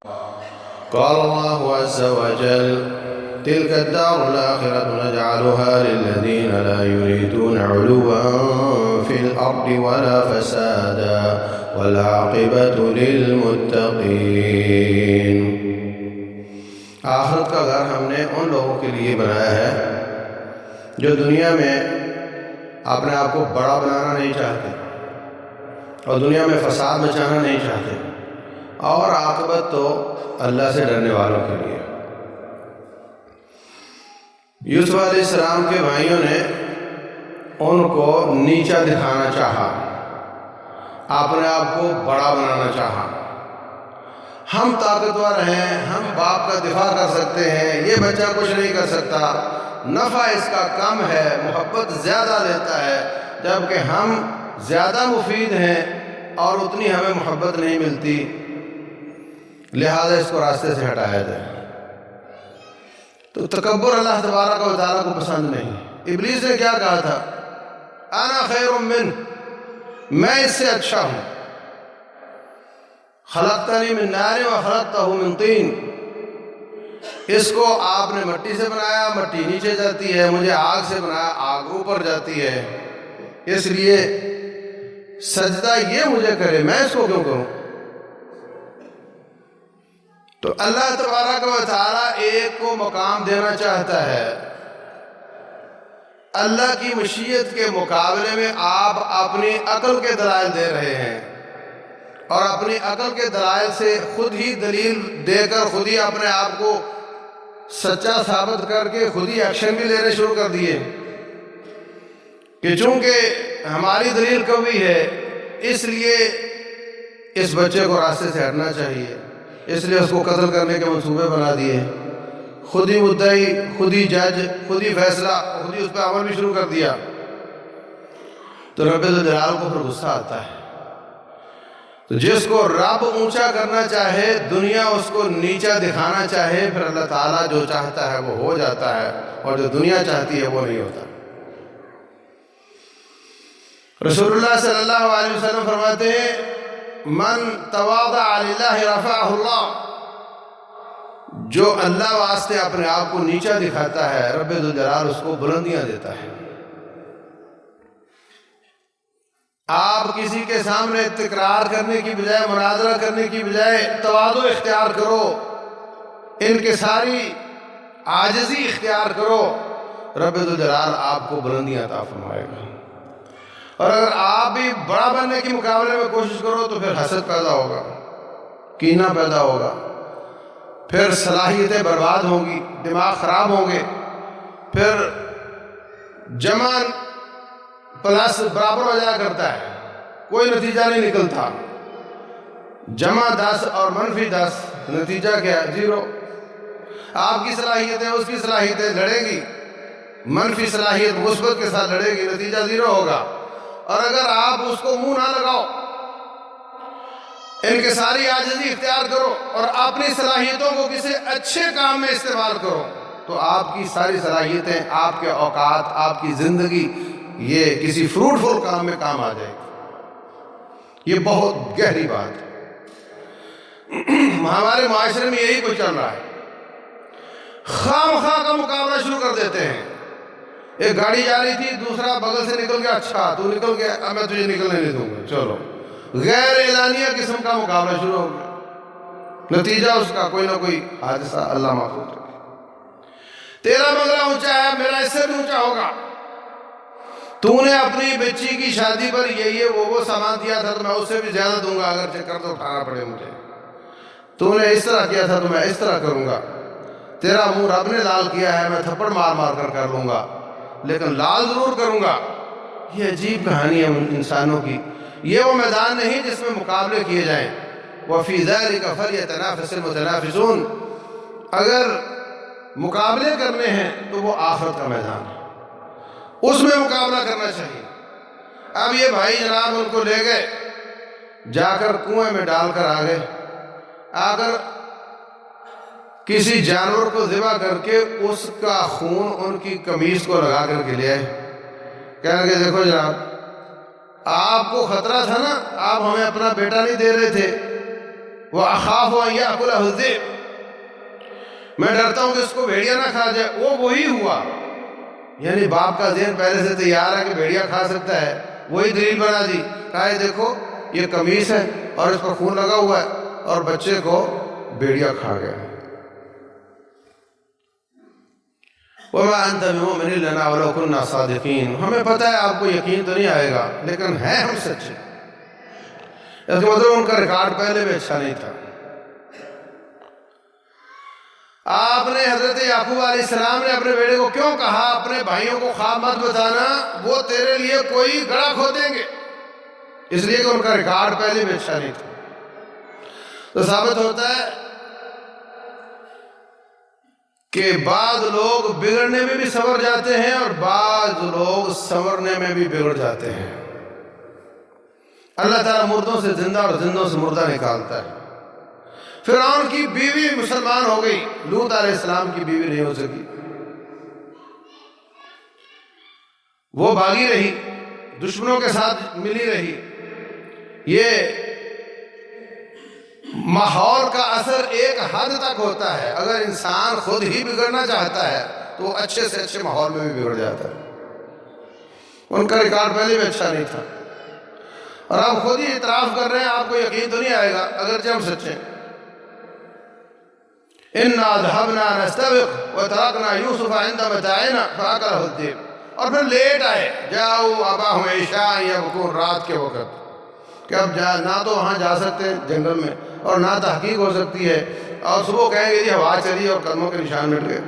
قال الله عز وجل: تلك الدار الآخرة نجعلها للذين لا يريدون علوا في الأرض ولا فسادا والعاقبة للمتقين۔ آخرت کا گھر ہم نے ان لوگوں کے لیے بنایا ہے جو دنیا میں اپنے آپ کو بڑا بنانا نہیں چاہتے اور دنیا میں فساد مچانا نہیں چاہتے، اور عاقبت تو اللہ سے ڈرنے والوں کے لیے۔ یوسف علیہ السلام کے بھائیوں نے ان کو نیچا دکھانا چاہا، اپنے آپ کو بڑا بنانا چاہا۔ ہم طاقتور ہیں، ہم باپ کا دفاع کر سکتے ہیں، یہ بچہ کچھ نہیں کر سکتا، نفع اس کا کم ہے، محبت زیادہ لیتا ہے، جبکہ ہم زیادہ مفید ہیں اور اتنی ہمیں محبت نہیں ملتی، لہذا اس کو راستے سے ہٹایا جائے۔ تو تکبر اللہ تبارک و تعالیٰ کو پسند نہیں۔ ابلیس نے کیا کہا تھا؟ انا خیر من، میں اس سے اچھا ہوں، خلقتنی من نار و خلقتہ من طین، اس کو آپ نے مٹی سے بنایا، مٹی نیچے جاتی ہے، مجھے آگ سے بنایا، آگ اوپر جاتی ہے، اس لیے سجدہ یہ مجھے کرے، میں اس کو کیوں کروں؟ تو اللہ تبارک و تعالیٰ ایک کو مقام دینا چاہتا ہے۔ اللہ کی مشیت کے مقابلے میں آپ اپنی عقل کے دلائل دے رہے ہیں، اور اپنی عقل کے دلائل سے خود ہی دلیل دے کر خود ہی اپنے آپ کو سچا ثابت کر کے خود ہی ایکشن بھی لینے شروع کر دیے کہ چونکہ ہماری دلیل قوی ہے اس لیے اس بچے کو راستے سے ہٹنا چاہیے، اس لیے اس کو قتل کرنے کے منصوبے بنا دیے، خود ہی مدعی، خود ہی جج، خود ہی فیصلہ، خود ہی اس پہ عمل بھی شروع کر دیا۔ تو رب ذوالجلال کو پھر غصہ آتا ہے۔ تو جس کو رب اونچا کرنا چاہے، دنیا اس کو نیچا دکھانا چاہے، پھر اللہ تعالیٰ جو چاہتا ہے وہ ہو جاتا ہے، اور جو دنیا چاہتی ہے وہ نہیں ہوتا۔ رسول اللہ صلی اللہ علیہ وسلم فرماتے ہیں: من تواضع للہ رفعہ اللہ، جو اللہ واسطے اپنے آپ کو نیچا دکھاتا ہے، رب ذوالجلال اس کو بلندیاں دیتا ہے۔ آپ کسی کے سامنے تکرار کرنے کی بجائے، مناظرہ کرنے کی بجائے تواضع اختیار کرو، انکساری، عاجزی اختیار کرو، رب ذوالجلال آپ کو بلندیاں عطا فرمائے گا۔ اور اگر آپ بھی بڑا بننے کے مقابلے میں کوشش کرو تو پھر حسد پیدا ہوگا، کینہ پیدا ہوگا، پھر صلاحیتیں برباد ہوں گی، دماغ خراب ہوں گے، پھر جمع پلس برابر ہو جایا کرتا ہے، کوئی نتیجہ نہیں نکلتا۔ جمع 10 اور منفی 10، نتیجہ کیا؟ 0۔ آپ کی صلاحیتیں اس کی صلاحیتیں لڑیں گی، منفی صلاحیت مثبت کے ساتھ لڑے گی، نتیجہ 0 ہوگا۔ اور اگر آپ اس کو منہ نہ لگاؤ، انکساری عاجزی اختیار کرو اور اپنی صلاحیتوں کو کسی اچھے کام میں استعمال کرو، تو آپ کی ساری صلاحیتیں، آپ کے اوقات، آپ کی زندگی یہ کسی فروٹفل کام میں کام آ جائے گی۔ یہ بہت گہری بات ہے۔ ہمارے معاشرے میں یہی کچھ چل رہا ہے، خام خواہ کا مقابلہ شروع کر دیتے ہیں۔ ایک گاڑی جا رہی تھی، دوسرا بغل سے نکل گیا، اچھا تو نکل گیا، اب میں تجھے نکلنے نہیں دوں گا، چلو، غیر اعلانیہ قسم کا مقابلہ شروع ہو گیا، نتیجہ اس کا کوئی نہ کوئی حادثہ، اللہ محفوظ رکھے۔ تیرا بنگلہ اونچا ہے، میرا اس سے بھی اونچا ہوگا، تو نے اپنی بچی کی شادی پر یہ وہ سامان دیا تھا تو میں اس سے بھی زیادہ دوں گا، اگر چکر تو اٹھانا پڑے مجھے، تو نے اس طرح کیا تھا تو میں اس طرح کروں گا، تیرا منہ رب نے لال کیا ہے، میں تھپڑ مار مار کر لوں گا، لیکن لال ضرور کروں گا۔ یہ عجیب کہانی ہے انسانوں کی، یہ وہ میدان نہیں جس میں مقابلے کیے جائیں۔ وَفِي ذَلِكَ فَلْيَتَنَافَسِ الْمُتَنَافِسُونَ، اگر مقابلے کرنے ہیں تو وہ آخرت کا میدان ہے، اس میں مقابلہ کرنا چاہیے۔ اب یہ بھائی جناب ان کو لے گئے، جا کر کنویں میں ڈال کر آ گئے، آ کر کسی جانور کو ذبح کر کے اس کا خون ان کی قمیص کو لگا کر کے لے آئے، کہنے کہ دیکھو جناب، آپ کو خطرہ تھا نا، آپ ہمیں اپنا بیٹا نہیں دے رہے تھے، وَأَخَافُ أَن يَأْكُلَهُ الذِّئْبُ، میں ڈرتا ہوں کہ اس کو بھیڑیا نہ کھا جائے۔ وہ وہی ہوا، یعنی باپ کا ذہن پہلے سے تیار ہے کہ بھیڑیا کھا سکتا ہے، وہی دلیل بنا دی، کہا ہے دیکھو یہ قمیص ہے اور اس پر خون لگا ہوا ہے اور بچے کو بھیڑیا کھا گیا۔ وَمَا أَنْتَ بِمُؤْمِنٍ لَنَا وَلَوْ كُنَّا صَادِقِينَ، ہمیں پتہ ہے آپ کو یقین تو نہیں آئے گا لیکن ہیں ہم سچے۔ اس کا مطلب ان کا ریکارڈ پہلے بھی اچھا نہیں تھا۔ آپ نے حضرت یعقوب علیہ السلام نے اپنے بیٹے کو کیوں کہا اپنے بھائیوں کو خواب مت بتانا، وہ تیرے لیے کوئی گڑھا کھود دیں گے؟ اس لیے کہ ان کا ریکارڈ پہلے بھی اچھا نہیں تھا۔ تو ثابت ہوتا ہے کہ بعض لوگ بگڑنے میں بھی سنور جاتے ہیں اور بعض لوگ سنورنے میں بھی بگڑ جاتے ہیں۔ اللہ تعالیٰ مردوں سے زندہ اور زندوں سے مردہ نکالتا ہے۔ فرعون کی بیوی مسلمان ہو گئی، لوط علیہ السلام کی بیوی نہیں ہو سکی، وہ بھاگی رہی، دشمنوں کے ساتھ ملی رہی۔ یہ ماحول کا اثر ایک حد تک ہوتا ہے، اگر انسان خود ہی بگڑنا چاہتا ہے تو وہ اچھے سے اچھے ماحول میں بھی بگڑ جاتا ہے۔ ان کا ریکارڈ پہلے بھی اچھا نہیں تھا اور آپ خود ہی اعتراف کر رہے ہیں، آپ کو یقین تو نہیں آئے گا اگرچہ ہم سچے ہیں۔ اِنَّا ذَهَبْنَا نَسْتَبِقُ وَتَرَكْنَا يُوسُفَ عِنْدَ مَتَاعِنَا فَأَكَلَهُ الذِّئْبُ، اور پھر لیٹ آئے، جاؤ اباہم عشاء یبکون، رات کے وقت کہ اب نہ تو وہاں جا سکتے ہیں جنگل میں اور نہ تحقیق ہو سکتی ہے، اور صبح کہیں گے جی ہوا چلی اور قدموں کے نشان مٹ گئے۔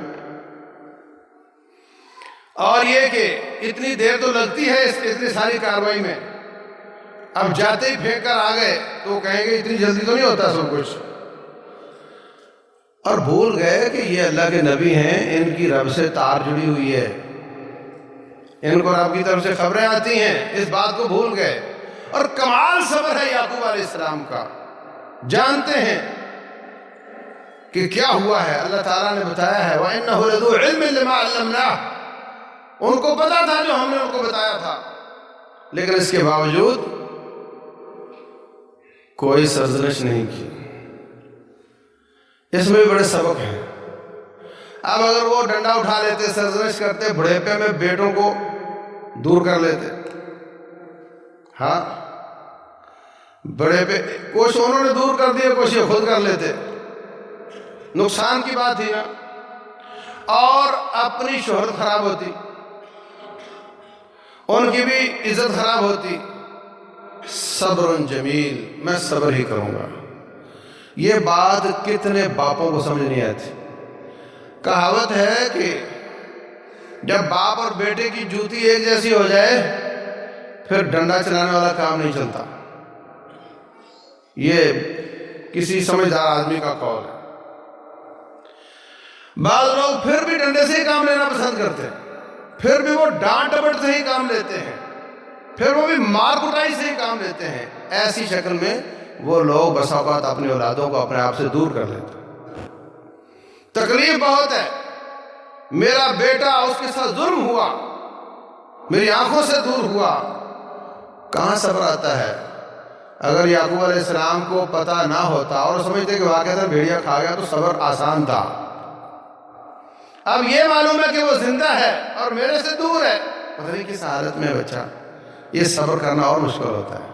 اور یہ کہ اتنی دیر تو لگتی ہے اتنی ساری کارروائی میں، اب جاتے ہی پھینک کر آ گئے تو کہیں گے اتنی جلدی تو نہیں ہوتا سب کچھ، اور بھول گئے کہ یہ اللہ کے نبی ہیں، ان کی رب سے تار جڑی ہوئی ہے، ان کو رب کی طرف سے خبریں آتی ہیں، اس بات کو بھول گئے۔ اور کمال صبر ہے یعقوب علیہ السلام کا، جانتے ہیں کہ کیا ہوا ہے، اللہ تعالیٰ نے بتایا ہے وَإِنَّهُ لَذُو عِلْمٍ لِمَا عَلَّمْنَاهُ، ان کو پتا تھا جو ہم نے ان کو بتایا تھا، لیکن اس کے باوجود کوئی سرزنش نہیں کی۔ اس میں بھی بڑے سبق ہیں۔ اب اگر وہ ڈنڈا اٹھا لیتے، سرزنش کرتے، بڑھیپے میں بیٹوں کو دور کر لیتے، ہاں بڑے پہ کچھ انہوں نے دور کر دیا، کچھ یہ خود کر لیتے، نقصان کی بات ہی نا، اور اپنی شہرت خراب ہوتی، ان کی بھی عزت خراب ہوتی۔ صبر جمیل، میں صبر ہی کروں گا، یہ بات کتنے باپوں کو سمجھ نہیں آتی۔ کہاوت ہے کہ جب باپ اور بیٹے کی جوتی ایک جیسی ہو جائے پھر ڈنڈا چلانے والا کام نہیں چلتا، یہ کسی سمجھدار آدمی کا قول ہے۔ بعض لوگ پھر بھی ڈنڈے سے ہی کام لینا پسند کرتے ہیں، پھر بھی وہ ڈانٹ ڈپٹ سے ہی کام لیتے ہیں، پھر وہ بھی مار کٹائی سے ہی کام لیتے ہیں۔ ایسی شکل میں وہ لوگ بس اوقات اپنی اولادوں کو اپنے آپ سے دور کر لیتے ہیں۔ تکلیف بہت ہے، میرا بیٹا اس کے ساتھ ظلم ہوا، میری آنکھوں سے دور ہوا، کہاں صبر آتا ہے؟ اگر یعقوب علیہ السلام کو پتہ نہ ہوتا اور سمجھتے کہ واقعہ بھیڑیا کھا گیا تو صبر آسان تھا۔ اب یہ معلوم ہے کہ وہ زندہ ہے اور میرے سے دور ہے، پتہ نہیں کس حالت میں بچہ، یہ صبر کرنا اور مشکل ہوتا ہے۔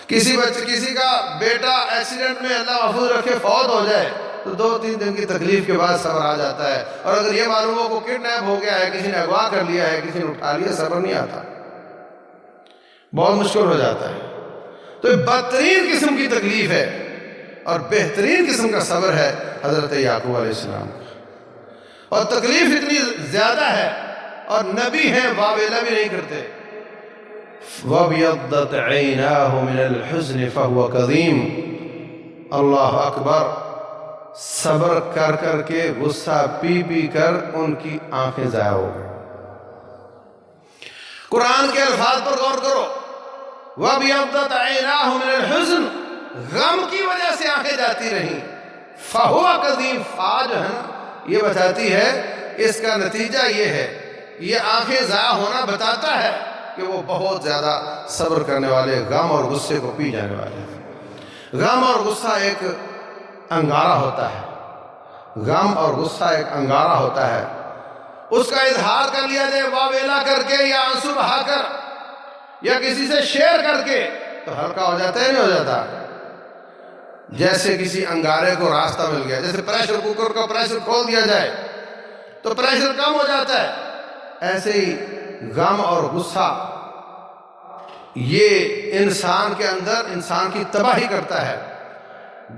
کسی کا بیٹا ایکسیڈنٹ میں اللہ محفوظ رکھے فوت ہو جائے تو 2-3 دن کی تکلیف کے بعد صبر آ جاتا ہے، اور اگر یہ معلوم ہو کہ کڈنیپ ہو گیا ہے، کسی نے اغوا کر لیا ہے، کسی نے اٹھا لیا، صبر نہیں آتا، بہت مشکل ہو جاتا ہے۔ تو یہ بدترین قسم کی تکلیف ہے اور بہترین قسم کا صبر ہے حضرت یعقوب علیہ السلام کا، اور تکلیف اتنی زیادہ ہے اور نبی ہیں واویلا بھی نہیں کرتے۔ وَابْيَضَّتْ عَيْنَاهُ مِنَ الْحُزْنِ فَهُوَ كَظِيمٌ، اللہ اکبر، صبر کر کر کے غصہ پی پی کر ان کی آنکھیں ضائع ہو گئی۔ قرآن کے الفاظ پر غور کرو، وَابْيَضَّتْ عَيْنَاهُ مِنَ الْحُزْنِ، غم کی وجہ سے آنکھیں جاتی رہیں، فَهُوَ كَظِيمٌ، فا جو ہے نا یہ بتاتی ہے اس کا نتیجہ یہ ہے، یہ آنکھیں ضائع ہونا بتاتا ہے کہ وہ بہت زیادہ صبر کرنے والے، غم اور غصے کو پی جانے والے ہیں۔ غم اور غصہ ایک انگارہ ہوتا ہے، غم اور غصہ ایک انگارہ ہوتا ہے، اس کا اظہار کر لیا جائے واویلا کر کے یا آنسو بہا کر یا کسی سے شیئر کر کے تو ہلکا ہو جاتا ہے، نہیں ہو جاتا؟ جیسے کسی انگارے کو راستہ مل گیا، جیسے پریشر کوکر کا پریشر کھول دیا جائے تو پریشر کم ہو جاتا ہے، ایسے ہی غم اور غصہ یہ انسان کے اندر انسان کی تباہی کرتا ہے۔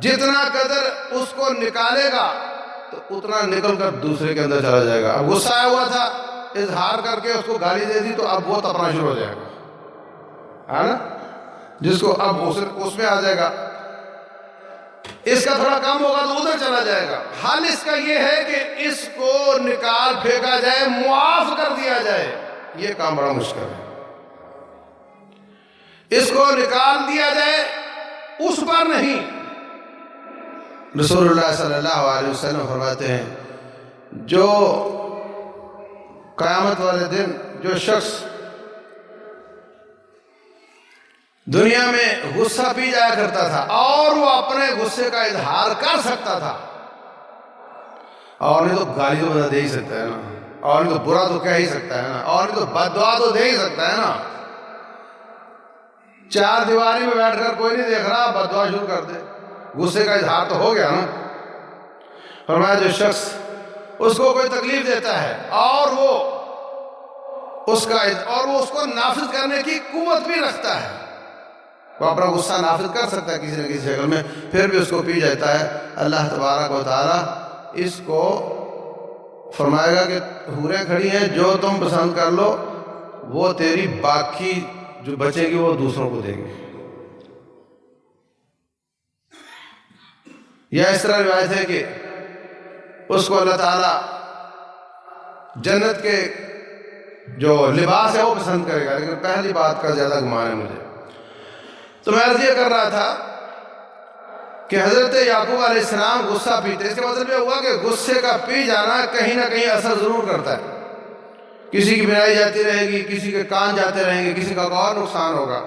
جتنا قدر اس کو نکالے گا تو اتنا نکل کر دوسرے کے اندر چلا جائے گا۔ اب غصہ آیا ہوا تھا، اظہار کر کے اس کو گالی دے دی تو اب وہ تپنا شروع ہو جائے گا، ہے نا؟ جس کو اب اس میں آ جائے گا، اس کا تھوڑا کم ہوگا تو ادھر چلا جائے گا۔ حل اس کا یہ ہے کہ اس کو نکال پھینکا جائے، معاف کر دیا جائے۔ یہ کام بڑا مشکل ہے، اس کو نکال دیا جائے، اس پر نہیں۔ رسول اللہ صلی اللہ علیہ وسلم فرماتے ہیں جو قیامت والے دن جو شخص دنیا میں غصہ پی جایا کرتا تھا اور وہ اپنے غصے کا اظہار کر سکتا تھا، اور نہیں تو گالی تو بندہ دے ہی سکتا ہے نا، اور نہیں تو برا تو کہہ ہی سکتا ہے نا، اور نہیں تو بد دعا تو دے ہی سکتا ہے نا۔ چار دیواری میں بیٹھ کر کوئی نہیں دیکھ رہا، بد دعا شروع کر دے، غصے کا اظہار تو ہو گیا نا۔ فرمایا جو شخص اس کو کوئی تکلیف دیتا ہے اور وہ اس کو نافذ کرنے کی قوت بھی رکھتا ہے، وہ اپنا غصہ نافذ کر سکتا ہے کسی نہ کسی شکل میں، پھر بھی اس کو پی جاتا ہے، اللہ تبارک و تعالیٰ اس کو فرمائے گا کہ حوریں کھڑی ہیں، جو تم پسند کر لو وہ تیری باقی جو بچے گی وہ دوسروں کو دیں گے۔ یا اس طرح روایت ہے کہ اس کو اللہ تعالیٰ جنت کے جو لباس ہے وہ پسند کرے گا، لیکن پہلی بات کا زیادہ گمان ہے مجھے۔ تو میں عرض یہ کر رہا تھا کہ حضرت یعقوب علیہ السلام غصہ پیتے، اس کا مطلب یہ ہوا کہ غصے کا پی جانا کہیں نہ کہیں اثر ضرور کرتا ہے، کسی کی بینائی جاتی رہے گی، کسی کے کان جاتے رہیں گے، کسی کا اور نقصان ہوگا۔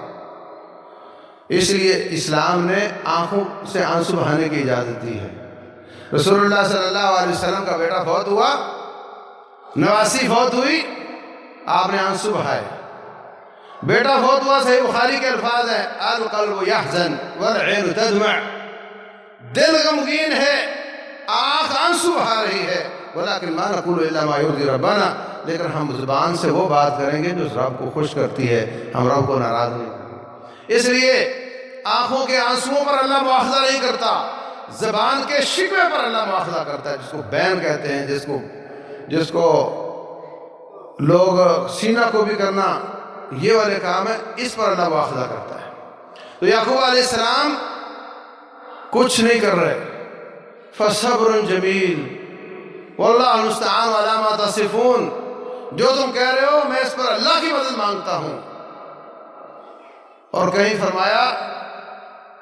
اس لیے اسلام نے آنکھوں سے آنسو بہانے کی اجازت دی ہے۔ رسول اللہ صلی اللہ علیہ وسلم کا بیٹا فوت ہوا، نواسی فوت ہوئی، آپ نے آنسو بہائے۔ بیٹا فوت ہوا، صحیح بخاری کے الفاظ ہیں القلب یحزن والعین تدمع، دل غمگین ہے، آنکھ آنسو بہا رہی ہے، ولکن ما نقول الا ما یرضی ربنا، لیکن ہم زبان سے وہ بات کریں گے جو رب کو خوش کرتی ہے، ہم رب کو ناراض نہیں کریں گے۔ اس لیے آنکھوں کے آنسوؤں پر اللہ مواخذہ نہیں کرتا، زبان کے شکوے پر اللہ مواخذہ کرتا ہے، جس کو بین کہتے ہیں، جس کو لوگ سینہ کو بھی کرنا، یہ والے کام ہے، اس پر اللہ مواخذہ کرتا ہے۔ تو یعقوب علیہ السلام کچھ نہیں کر رہے، فصبر جمیل واللہ المستعان علی ما تصفون، جو تم کہہ رہے ہو میں اس پر اللہ کی مدد مانگتا ہوں۔ اور کہیں فرمایا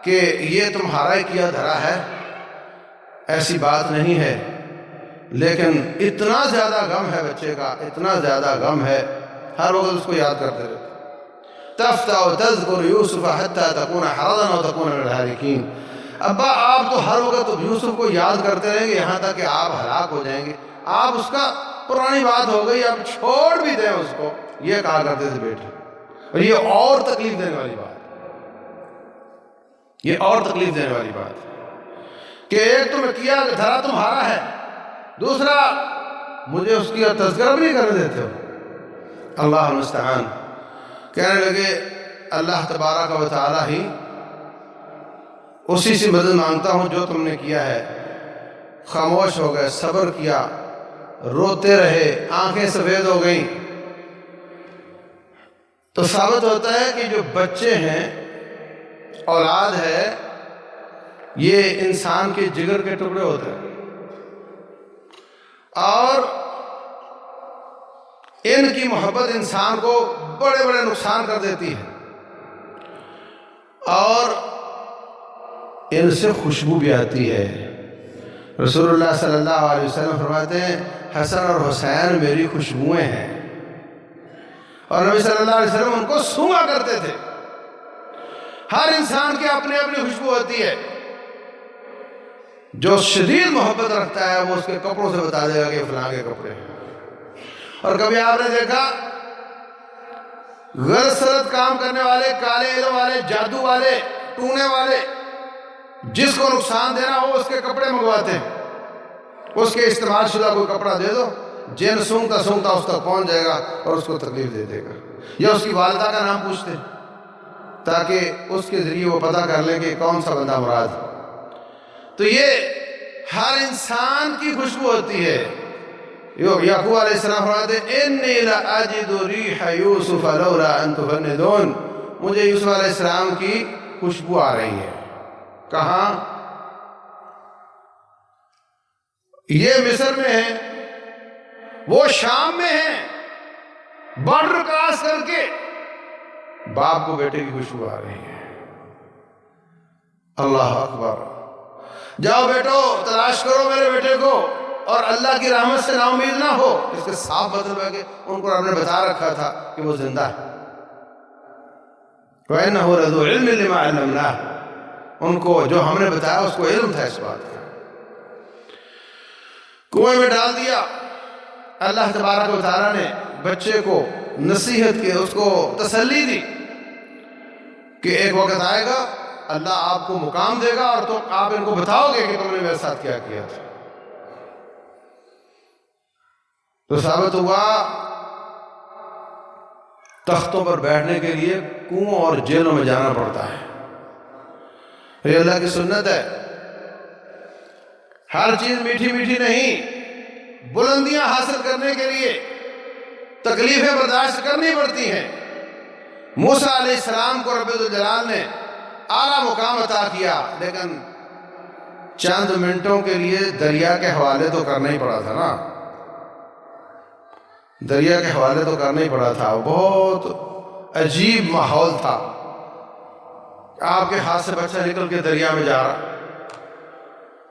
کہ یہ تمہارا ہی کیا دھرا ہے، ایسی بات نہیں ہے، لیکن اتنا زیادہ غم ہے بچے کا، اتنا زیادہ غم ہے، ہر وقت اس کو یاد کرتے رہتے۔ تفتح تذکر یوسف حتی تکون حرضا و تکون من الہالکین، ابا آپ تو ہر وقت یوسف کو یاد کرتے رہیں گے یہاں تک کہ آپ ہلاک ہو جائیں گے، آپ اس کا پرانی بات ہو گئی، آپ چھوڑ بھی دیں اس کو، یہ کہا کرتے تھے بیٹے۔ اور یہ اور تکلیف دینے والی بات، یہ اور تکلیف دینے والی بات کہ ایک تمہیں کیا کہ دھرا تمہارا ہے، دوسرا مجھے اس کی تذکرہ بھی نہیں کرنے دیتے ہو۔ اللہ المستعان۔ کہنے لگے اللہ تبارک و تعالیٰ ہی اسی سے مدد مانگتا ہوں جو تم نے کیا ہے۔ خاموش ہو گئے، صبر کیا، روتے رہے، آنکھیں سفید ہو گئیں۔ تو ثابت ہوتا ہے کہ جو بچے ہیں، اولاد ہے، یہ انسان کے جگر کے ٹکڑے ہوتے ہیں، اور ان کی محبت انسان کو بڑے بڑے نقصان کر دیتی ہے، اور ان سے خوشبو بھی آتی ہے۔ رسول اللہ صلی اللہ علیہ وسلم فرماتے ہیں حسن اور حسین میری خوشبوئیں ہیں، اور نبی صلی اللہ علیہ وسلم ان کو سونگا کرتے تھے۔ ہر انسان کی اپنی اپنی خوشبو ہوتی ہے. جو شدید محبت رکھتا ہے وہ اس کے کپڑوں سے بتا دے گا کہ فلاں کے کپڑے ہیں. اور کبھی آپ نے دیکھا غلط سلط کام کرنے والے، کالے علم والے، جادو والے، ٹونے والے، جس کو نقصان دینا ہو اس کے کپڑے منگواتے ہیں. اس کے استعمال شدہ کوئی کپڑا دے دو، جن سونگتا سونگتا اس تک پہنچ جائے گا اور اس کو تکلیف دے دے گا. یا اس کی والدہ کا نام پوچھتے تاکہ اس کے ذریعے وہ پتہ کر لیں کہ کون سا بندہ مراد. تو یہ ہر انسان کی خوشبو ہوتی ہے. یعقوب علیہ السلام فرماتے ہیں انی لاجد ریح یوسف لولا ان تفندون، مجھے یوسف علیہ السلام کی خوشبو آ رہی ہے. کہاں؟ یہ مصر میں ہے، وہ شام میں ہے. بارڈر کراس کر کے باپ کو بیٹے کی خوشبو آ رہی ہے. اللہ اکبر. جاؤ بیٹو تلاش کرو میرے بیٹے کو، اور اللہ کی رحمت سے نا امید نہ ہو. اس کے صاف مطلب ہے کہ ان کو رب نے بتا رکھا تھا کہ وہ زندہ ہے. وَإِنَّهُ لَذُو عِلْمٍ لِمَا عَلَّمْنَاهُ، ان کو جو ہم نے بتایا اس کو علم تھا اس بات کا. کنویں میں ڈال دیا. اللہ تبارک و تعالیٰ نے بچے کو نصیحت کی، اس کو تسلی دی کہ ایک وقت آئے گا اللہ آپ کو مقام دے گا اور تو آپ ان کو بتاؤ گے کہ تم نے میرے ساتھ کیا کیا تھا. تو ثابت ہوا تختوں پر بیٹھنے کے لیے کنووں اور جیلوں میں جانا پڑتا ہے. یہ اللہ کی سنت ہے. ہر چیز میٹھی میٹھی نہیں. بلندیاں حاصل کرنے کے لیے تکلیفیں برداشت کرنی پڑتی ہیں. موسیٰ علیہ السلام کو رب الجلال نے اعلیٰ مقام عطا کیا، لیکن چند منٹوں کے لیے دریا کے حوالے تو کرنا ہی پڑا تھا نا. دریا کے حوالے تو کرنا ہی پڑا تھا. بہت عجیب ماحول تھا. آپ کے ہاتھ سے بچہ نکل کے دریا میں جا رہا،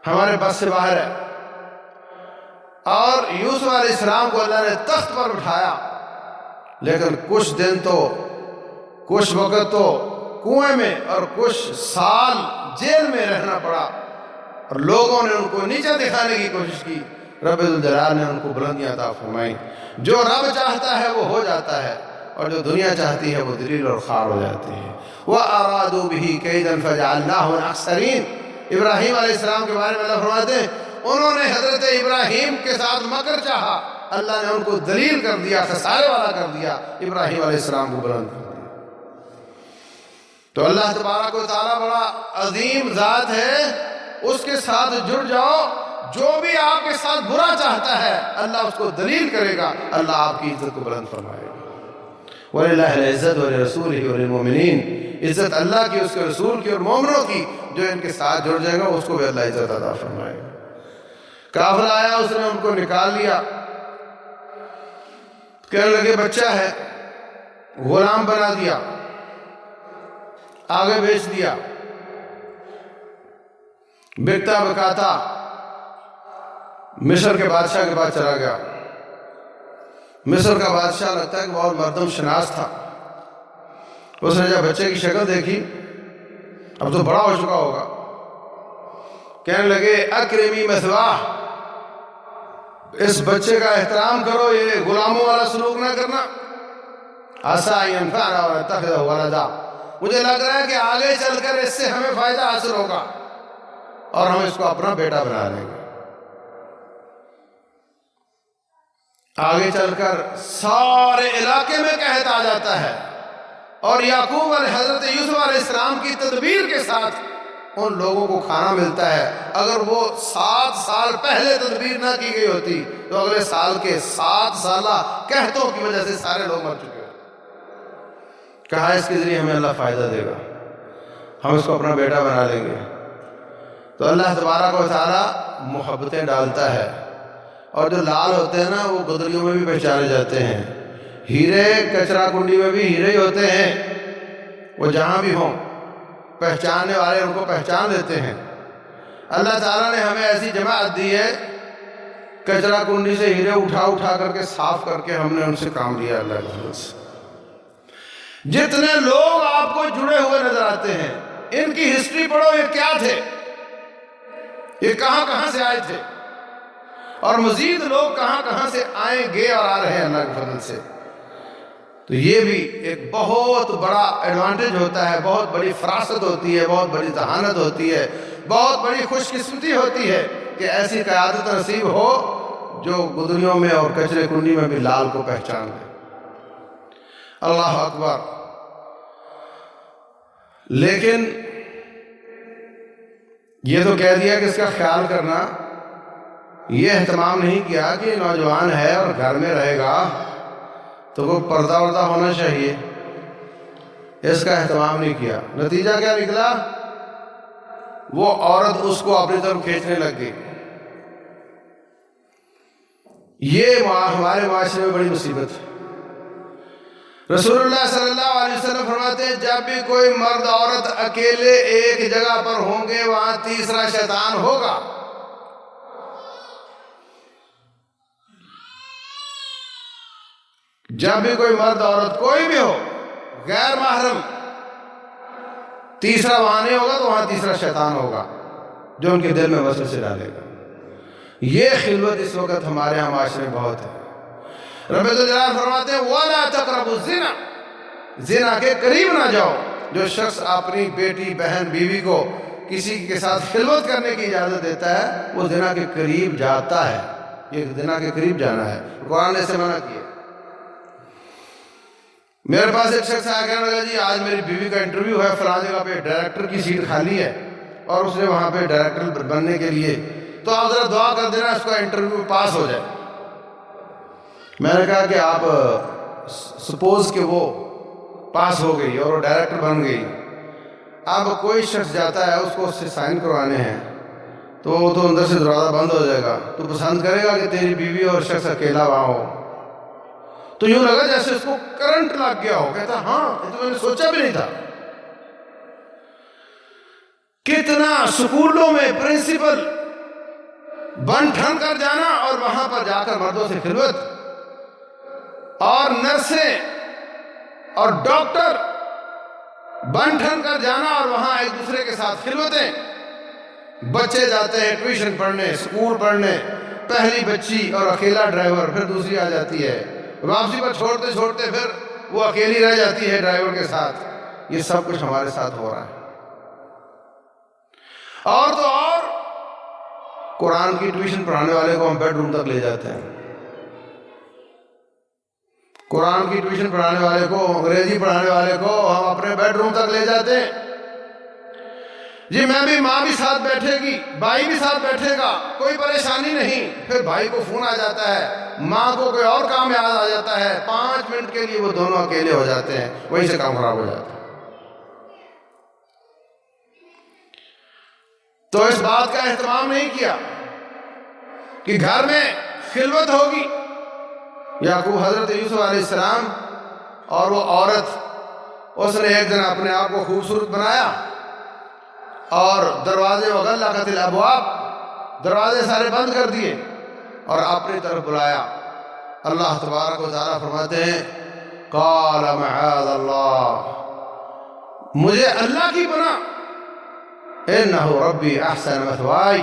ہمارے بس سے باہر ہے. اور یوسف علیہ السلام کو اللہ نے تخت پر بٹھایا، لیکن کچھ دن تو، کچھ وقت تو کنویں میں اور کچھ سال جیل میں رہنا پڑا. اور لوگوں نے ان کو نیچا دکھانے کی کوشش کی. رب الجلال نے ان کو بلندیاں عطا فرمائیں. جو رب چاہتا ہے وہ ہو جاتا ہے، اور جو دنیا چاہتی ہے وہ دلیل اور خوار ہو جاتی ہے. وَأَرَادُوا بِهِ كَيْدًا فَجَعَلْنَاهُمُ الْأَخْسَرِينَ. ابراہیم علیہ السلام کے بارے میں اللہ فرماتے ہیں انہوں نے حضرت ابراہیم کے ساتھ مکر چاہا، اللہ نے ان کو دلیل کر دیا، خسارے والا کر دیا، ابراہیم علیہ السلام کو بلند کر دیا. تو اللہ تبارک و تعالیٰ بڑا عظیم ذات ہے، اس کے ساتھ جڑ جاؤ. جو بھی آپ کے ساتھ برا چاہتا ہے اللہ اس کو دلیل کرے گا، اللہ آپ کی عزت کو بلند فرمائے گا. وَلِلَّهِ الْعِزَّةُ وَلِرَسُولِهِ وَلِلْمُؤْمِنِينَ. عزت اللہ کی، اس کے رسول کی اور مومنوں کی. جو ان کے ساتھ جڑ جائے گا اس کو بھی اللہ عزت عطا فرمائے گا. کافر آیا، اس نے ان کو نکال لیا. کہنے لگے بچہ ہے، غلام بنا دیا، آگے بیچ دیا. بکتا بکاتا مصر کے بادشاہ کے پاس چلا گیا. مصر کا بادشاہ لگتا ہے کہ بہت مردم شناس تھا. اس نے جب بچے کی شکل دیکھی، اب تو بڑا ہو چکا ہوگا، کہنے لگے اکرمی مثواہ، اس بچے کا احترام کرو، یہ غلاموں والا سلوک نہ کرنا. عسیٰ ان ينفعنا أو نتخذه ولدا. مجھے لگ رہا ہے کہ آگے چل کر اس سے ہمیں فائدہ حاصل ہوگا اور ہم اس کو اپنا بیٹا بنا لیں گے. آگے چل کر سارے علاقے میں قحط آ جاتا ہے، اور یعقوب علیہ حضرت یوسف علیہ السلام کی تدبیر کے ساتھ ان لوگوں کو کھانا ملتا ہے. اگر وہ 7 سال پہلے تدبیر نہ کی گئی ہوتی تو اگلے سال کے 7 سالہ قحطوں کی وجہ سے سارے لوگ مر چکے ہوتے. کہا اس کے ذریعے ہمیں اللہ فائدہ دے گا، ہم اس کو اپنا بیٹا بنا لیں گے. تو اللہ تبارک و تعالیٰ محبتیں ڈالتا ہے، اور جو لال ہوتے ہیں نا وہ گدریوں میں بھی پہچانے جاتے ہیں. ہیرے کچرا کنڈی میں بھی ہیرے ہی ہوتے ہیں، وہ جہاں بھی ہوں پہچاننے والے ان کو پہچان لیتے ہیں. اللہ تعالیٰ نے ہمیں ایسی جماعت دی ہے، کچرا کنڈی سے ہیرے اٹھا اٹھا کر کے صاف کر کے ہم نے ان سے کام لیا اللہ کے فضل سے. جتنے لوگ آپ کو جڑے ہوئے نظر آتے ہیں ان کی ہسٹری پڑھو، یہ کیا تھے، یہ کہاں کہاں سے آئے تھے، اور مزید لوگ کہاں کہاں سے آئیں گے اور آ رہے ہیں اللہ کے فضل سے۔ تو یہ بھی ایک بہت بڑا ایڈوانٹیج ہوتا ہے، بہت بڑی فراست ہوتی ہے، بہت بڑی ذہانت ہوتی ہے، بہت بڑی خوش قسمتی ہوتی ہے کہ ایسی قیادت نصیب ہو جو گدریوں میں اور کچرے کنڈی میں بھی لال کو پہچان لے۔ اللہ اکبر۔ لیکن یہ تو کہہ دیا کہ اس کا خیال کرنا، یہ اہتمام نہیں کیا کہ نوجوان ہے اور گھر میں رہے گا تو وہ پردہ وردہ ہونا چاہیے، اس کا اہتمام نہیں کیا۔ نتیجہ کیا نکلا؟ وہ عورت اس کو اپنی طرف کھینچنے لگ گئی۔ یہ ہمارے معاشرے میں بڑی مصیبت ہے۔ رسول اللہ صلی اللہ علیہ وسلم فرماتے ہیں جب بھی کوئی مرد عورت اکیلے ایک جگہ پر ہوں گے وہاں تیسرا شیطان ہوگا۔ جب بھی کوئی مرد عورت کوئی بھی ہو غیر محرم، تیسرا وہاں نہیں ہوگا تو وہاں تیسرا شیطان ہوگا جو ان کے دل میں وسوسے ڈالے گا۔ یہ خلوت اس وقت ہمارے یہاں معاشرے میں بہت ہے۔ رب الجلال فرماتے ہیں وَلَا تَقْرَبُوا الزِّنَا، زنا کے قریب نہ جاؤ۔ جو شخص اپنی بیٹی بہن بیوی کو کسی کے ساتھ خلوت کرنے کی اجازت دیتا ہے وہ زنا کے قریب جاتا ہے۔ یہ زنا کے قریب جانا ہے، قرآن نے اسے منع کیا۔ میرے پاس ایک شخص آیا کہنے لگا جی آج میری بیوی کا انٹرویو ہے فلاں جگہ پہ، ڈائریکٹر کی سیٹ خالی ہے اور اس نے وہاں پہ ڈائریکٹر بننے کے لیے، تو آپ ذرا دعا کر دینا اس کا انٹرویو پاس ہو جائے۔ میں نے کہا کہ آپ سپوز کہ وہ پاس ہو گئی اور وہ ڈائریکٹر بن گئی، اب کوئی شخص جاتا ہے اس کو اس سے سائن کروانے ہیں تو وہ تو اندر سے دروازہ بند ہو جائے گا، تو پسند کرے گا کہ تیری بیوی اور شخص اکیلا وہاں ہو؟ تو یوں لگا جیسے اس کو کرنٹ لگ گیا ہو، کہتا ہاں یہ تو میں نے سوچا بھی نہیں تھا۔ کتنا سکولوں میں پرنسپل بن ٹھن کر جانا اور وہاں پر جا کر مردوں سے خلوت، اور نرسیں اور ڈاکٹر بن ٹھن کر جانا اور وہاں ایک دوسرے کے ساتھ خلوتیں۔ بچے جاتے ہیں ٹیوشن پڑھنے، اسکول پڑھنے، پہلی بچی اور اکیلا ڈرائیور، پھر دوسری آ جاتی ہے، واپسی پر چھوڑتے چھوڑتے پھر وہ اکیلی رہ جاتی ہے ڈرائیور کے ساتھ۔ یہ سب کچھ ہمارے ساتھ ہو رہا ہے۔ اور تو اور قرآن کی ٹیوشن پڑھانے والے کو ہم بیڈ روم تک لے جاتے ہیں، قرآن کی ٹیوشن پڑھانے والے کو، انگریزی پڑھانے والے کو ہم اپنے بیڈ روم تک لے جاتے ہیں۔ جی میں بھی، ماں بھی ساتھ بیٹھے گی، بھائی بھی ساتھ بیٹھے گا، کوئی پریشانی نہیں۔ پھر بھائی کو فون آ جاتا ہے، ماں کو کوئی اور کام یاد آ جاتا ہے، 5 منٹ کے لیے وہ دونوں اکیلے ہو جاتے ہیں، وہیں سے کام خراب ہو جاتا ہے۔ تو اس بات کا اہتمام نہیں کیا کہ گھر میں خلوت ہوگی۔ یعقوب حضرت یوسف علیہ السلام اور وہ عورت، اس نے ایک دن اپنے آپ کو خوبصورت بنایا اور دروازے وغلقت الابواب، دروازے سارے بند کر دیے اور اپنی طرف بلایا۔ اللہ تبارک و تعالیٰ فرماتے ہیں قال معاذ اللہ، مجھے اللہ کی پناہ، انہ ربی احسن مثوائی،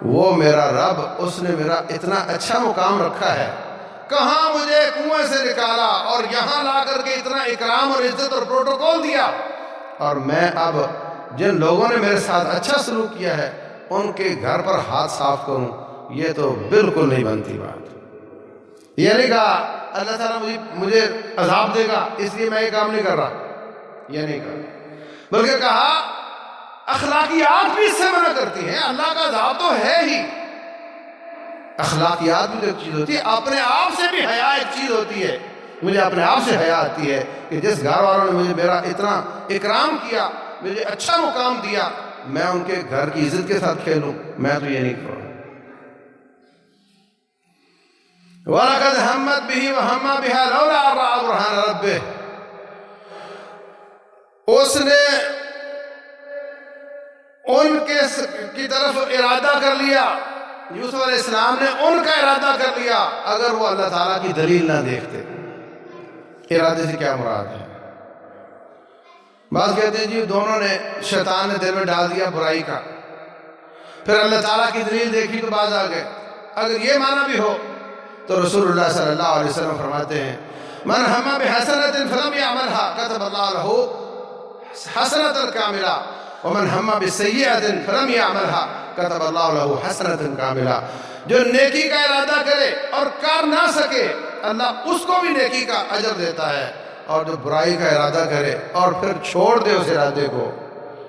وہ میرا رب، اس نے میرا اتنا اچھا مقام رکھا ہے، کہاں مجھے کنویں سے نکالا اور یہاں لا کر کے اتنا اکرام اور عزت اور پروٹوکول دیا، اور میں اب جن لوگوں نے میرے ساتھ اچھا سلوک کیا ہے ان کے گھر پر ہاتھ صاف کروں، یہ تو بالکل نہیں بنتی بات۔ یہ نہیں کہا اللہ تعالیٰ مجھے عذاب دے گا اس لیے میں یہ کام نہیں کر رہا، یہ نہیں کہا، بلکہ کہا اخلاقیات بھی اس سے منع کرتی ہیں۔ اللہ کا عذاب تو ہے ہی، اخلاقیات بھی ایک چیز ہوتی ہے، اپنے آپ سے بھی حیا ایک چیز ہوتی ہے۔ مجھے اپنے آپ سے حیا آتی ہے کہ جس گھر والوں نے مجھے میرا اتنا اکرام کیا، مجھے اچھا مقام دیا، میں ان کے گھر کی عزت کے ساتھ کھیلوں، میں تو یہ نہیں کروں۔ وَلَقَدْ هَمَّتْ بِهِ وَهَمَّ بِهَا لَوْلَا أَن رَأَىٰ بُرْهَانَ رَبِّهِ، اس نے ان کی طرف ارادہ کر لیا، یوسف علیہ السلام نے ان کا ارادہ کر لیا، اگر وہ اللہ تعالیٰ کی دلیل نہ دیکھتے، ارادے سے کیا مراد ہے؟ بعض کہتے ہیں جی دونوں نے، شیطان نے دل میں ڈال دیا برائی کا، پھر اللہ تعالیٰ کی دلیل دیکھی تو باز آ گئے۔ اگر یہ معنی بھی ہو تو رسول اللہ صلی اللہ علیہ وسلم فرماتے ہیں من ہم بحسنۃ فلم یعملھا کتب اللہ لہ حسنۃ کاملہ ومن ہم بسیئۃ فلم یعملھا کتب اللہ لہ حسنۃ کاملہ۔ جو نیکی کا ارادہ کرے اور کر نہ سکے اللہ اس کو بھی نیکی کا اجر دیتا ہے، اور جو برائی کا ارادہ کرے اور پھر چھوڑ دے اس ارادے کو،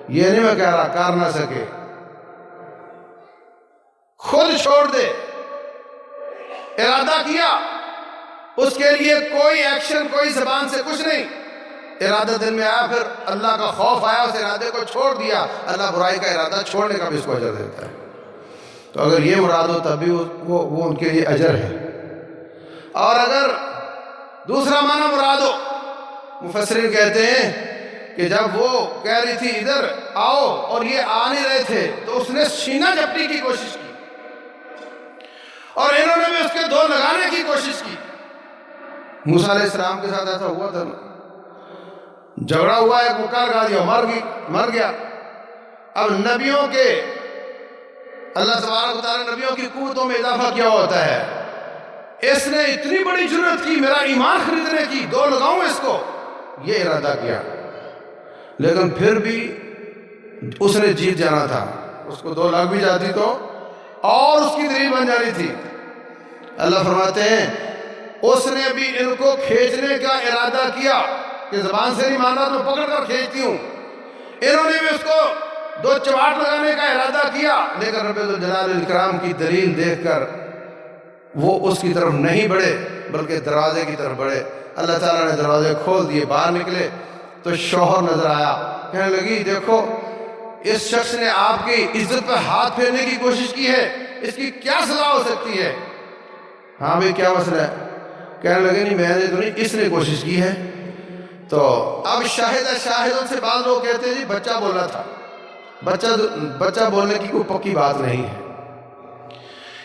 یہ نہیں میں کہہ رہا کر نہ سکے، خود چھوڑ دے، ارادہ کیا، اس کے لیے کوئی ایکشن، کوئی زبان سے کچھ نہیں، ارادہ دل میں آیا، پھر اللہ کا خوف آیا، اس ارادے کو چھوڑ دیا، اللہ برائی کا ارادہ چھوڑنے کا بھی اس کو اجر دیتا ہے۔ تو اگر یہ مراد ہو تب بھی وہ ان کے لیے اجر ہے۔ اور اگر دوسرا معنی مراد ہو، مفسرین کہتے ہیں کہ جب وہ کہہ رہی تھی ادھر آؤ اور یہ آ نہیں رہے تھے تو اس نے سینہ جھپٹی کی کوشش کی، اور انہوں نے بھی اس کے دو لگانے کی کوشش کی۔ موسیٰ علیہ السلام کے ساتھ ایسا ہوا تھا، جھگڑا ہوا، ایک مکہ لگا دیا، مر گیا۔ اب نبیوں کے، اللہ تبارک و تعالیٰ نبیوں کی قوتوں میں اضافہ کیا ہوتا ہے، اس نے اتنی بڑی جرت کی میرا ایمان خریدنے کی، دو لگاؤں اس کو، یہ ارادہ کیا، لیکن پھر بھی اس نے جیت جانا تھا، اس کو دو لگ بھی جاتی تو اور اس کی دلیل بن جانی تھی۔ اللہ فرماتے ہیں اس نے بھی ان کو کھینچنے کا ارادہ کیا کہ زبان سے نہیں ماننا تو پکڑ کر کھینچتی ہوں، انہوں نے بھی اس کو دو چواٹ لگانے کا ارادہ کیا، لیکن رب الجلال الاکرام کی دلیل دیکھ کر وہ اس کی طرف نہیں بڑھے بلکہ دروازے کی طرف بڑھے۔ اللہ تعالیٰ نے دروازے کھول دیے، باہر نکلے تو شوہر نظر آیا، کہنے لگی دیکھو اس شخص نے آپ کی عزت پہ ہاتھ پھیرنے کی کوشش کی ہے، اس کی کیا سزا ہو سکتی ہے؟ ہاں بھئی کیا مسئلہ ہے؟ کہنے لگے نہیں میں نے تو نہیں، اس نے کوشش کی ہے۔ تو اب شاہدوں سے بعض لوگ کہتے ہیں جی بچہ بولا تھا، بچہ بولنے کی کوئی پکی بات نہیں ہے،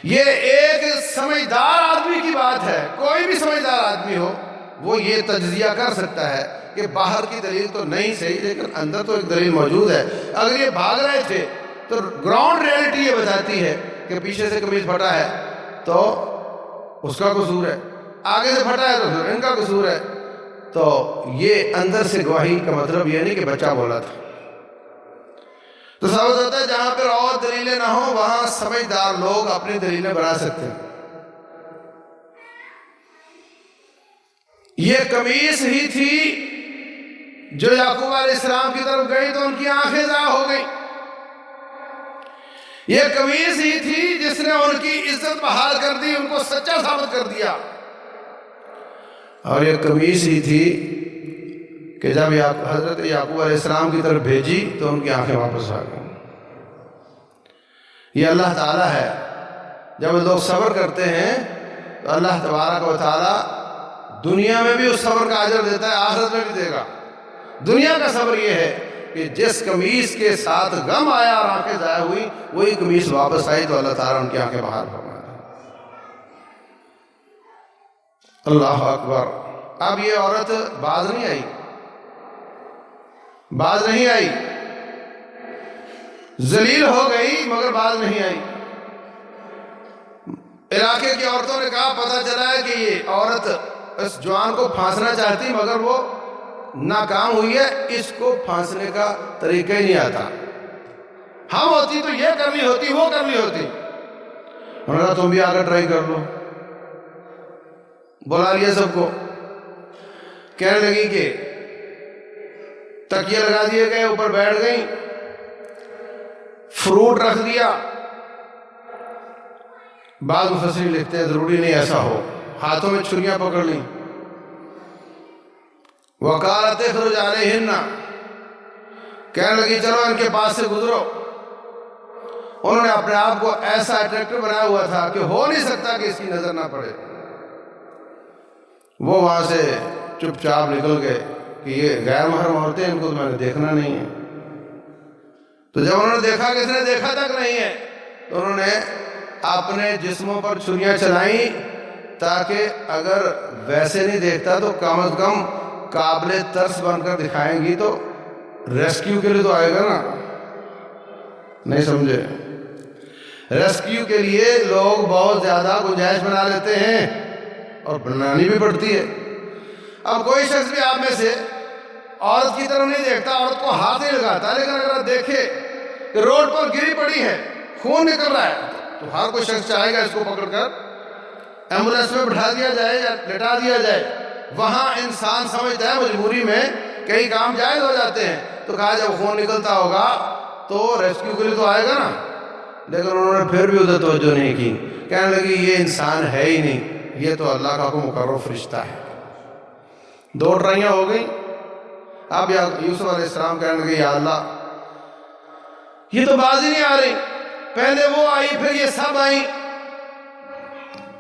یہ ایک سمجھدار آدمی کی بات ہے، کوئی بھی سمجھدار آدمی ہو وہ یہ تجزیہ کر سکتا ہے کہ باہر کی دلیل تو نہیں صحیح لیکن اندر تو ایک دلیل موجود ہے۔ اگر یہ بھاگ رہے تھے تو گراؤنڈ ریئلٹی یہ بتاتی ہے کہ پیچھے سے قمیض پھٹا ہے تو اس کا قصور ہے، آگے سے پھٹا ہے تو پھر ان کا قصور ہے۔ تو یہ اندر سے گواہی کا مطلب یہ نہیں کہ بچہ بولا تھا۔ تو ثابت ہوتا ہے جہاں پر اور دلیلیں نہ ہوں وہاں سمجھدار لوگ اپنی دلیلیں بنا سکتے ہیں۔ یہ قمیص ہی تھی جو یعقوب علیہ السلام کی طرف گئی تو ان کی آنکھیں ضائع ہو گئی، یہ قمیص ہی تھی جس نے ان کی عزت بحال کر دی، ان کو سچا ثابت کر دیا، اور یہ قمیص ہی تھی کہ جب حضرت یعقوب علیہ السلام کی طرف بھیجی تو ان کی آنکھیں واپس آ گئیں۔ یہ اللہ تعالیٰ ہے، جب لوگ صبر کرتے ہیں تو اللہ تبارک و تعالیٰ دنیا میں بھی اس صبر کا اجر دیتا ہے، آخرت میں بھی دے گا۔ دنیا کا صبر یہ ہے کہ جس قمیص کے ساتھ غم آیا اور آنکھیں ضائع ہوئی وہی قمیص واپس آئی تو اللہ تعالیٰ ان کی آنکھیں باہر فرما دی۔ اللہ اکبر۔ اب یہ عورت باز نہیں آئی، ذلیل ہو گئی مگر باز نہیں آئی۔ علاقے کی عورتوں نے کہا پتہ چلا ہے کہ یہ عورت اس جوان کو پھانسنا چاہتی مگر وہ ناکام ہوئی ہے، اس کو پھانسنے کا طریقہ ہی نہیں آتا، ہم ہوتی تو یہ کر لی ہوتی، وہ کر لی ہوتی۔ انہوں نے کہا تم بھی آگے ٹرائی کر لو، بلا لیا سب کو، کہنے لگی کہ تکیے لگا دیے گئے، اوپر بیٹھ گئیں، فروٹ رکھ دیا۔ بعض مفسرین لکھتے ہیں ضروری نہیں ایسا ہو، ہاتھوں میں چھریاں پکڑ لیں۔ وَقَالَتْ اخْرُجْ عَلَيْهِنَّ، کہنے لگی چلو ان کے پاس سے گزرو۔ انہوں نے اپنے آپ کو ایسا اٹریکٹو بنایا ہوا تھا کہ ہو نہیں سکتا کہ اس کی نظر نہ پڑے۔ وہ وہاں سے چپ چاپ نکل گئے کہ یہ غیر محرم عورتیں، ان کو تو میں نے دیکھنا نہیں ہے۔ تو جب انہوں نے دیکھا کہ اس نے دیکھا تک نہیں ہے تو انہوں نے اپنے جسموں پر چھریاں چلائیں تاکہ اگر ویسے نہیں دیکھتا تو کم از کم قابل ترس بن کر دکھائیں گی تو ریسکیو کے لیے تو آئے گا نا. نہیں سمجھے؟ ریسکیو کے لیے لوگ بہت زیادہ گنجائش بنا لیتے ہیں اور بنانی بھی پڑتی ہے. اب کوئی شخص بھی آپ میں سے عورت کی طرف نہیں دیکھتا، عورت کو ہاتھ نہیں لگاتا، لیکن اگر آپ دیکھے کہ روڈ پر گری پڑی ہے، خون نکل رہا ہے، تو ہر کوئی شخص چاہے گا اس کو پکڑ کر ایمبولینس میں بٹھا دیا جائے یا لٹا دیا جائے. وہاں انسان سمجھتا ہے مجبوری میں کئی کام جائز ہو جاتے ہیں، تو کہا جب خون نکلتا ہوگا تو ریسکیو کے لیے تو آئے گا نا. لیکن انہوں نے پھر بھی ادھر توجہ نہیں کی، کہنے لگی یہ انسان ہے ہی نہیں، یہ تو اللہ کا کوئی مقرر فرشتہ ہے. 2 ٹرائیاں ہو گئیں. اب یوسف علیہ السلام کہنے لگے یا اللہ یہ تو باز ہی نہیں آ رہی، پہلے وہ آئی پھر یہ سب آئیں.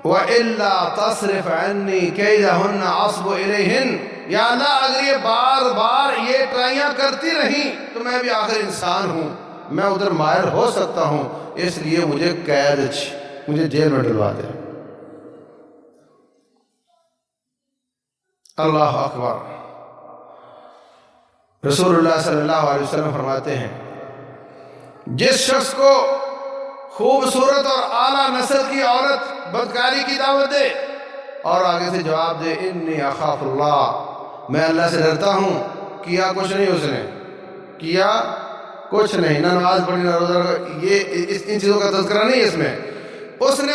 وَإِلَّا تَصْرِفْ عَنِّي كَيْدَهُنَّ أَصْبُ إِلَيْهِنَّ، یا اللہ اگر یہ بار بار یہ ٹرائیاں کرتی رہیں تو میں بھی آخر انسان ہوں، میں ادھر مائل ہو سکتا ہوں، اس لیے مجھے قید مجھے جیل میں ڈلوا دے. اللہ اکبر. رسول اللہ صلی اللہ علیہ وسلم فرماتے ہیں جس شخص کو خوبصورت اور اعلیٰ نسل کی عورت بدکاری کی دعوت دے اور آگے سے جواب دے انی اخاف اللہ، میں اللہ سے ڈرتا ہوں، کیا کچھ نہیں، اس نے کیا کچھ نہیں، نہ نماز پڑھی نہ روزہ رکھا، یہ ان چیزوں کا تذکرہ نہیں ہے اس میں، اس نے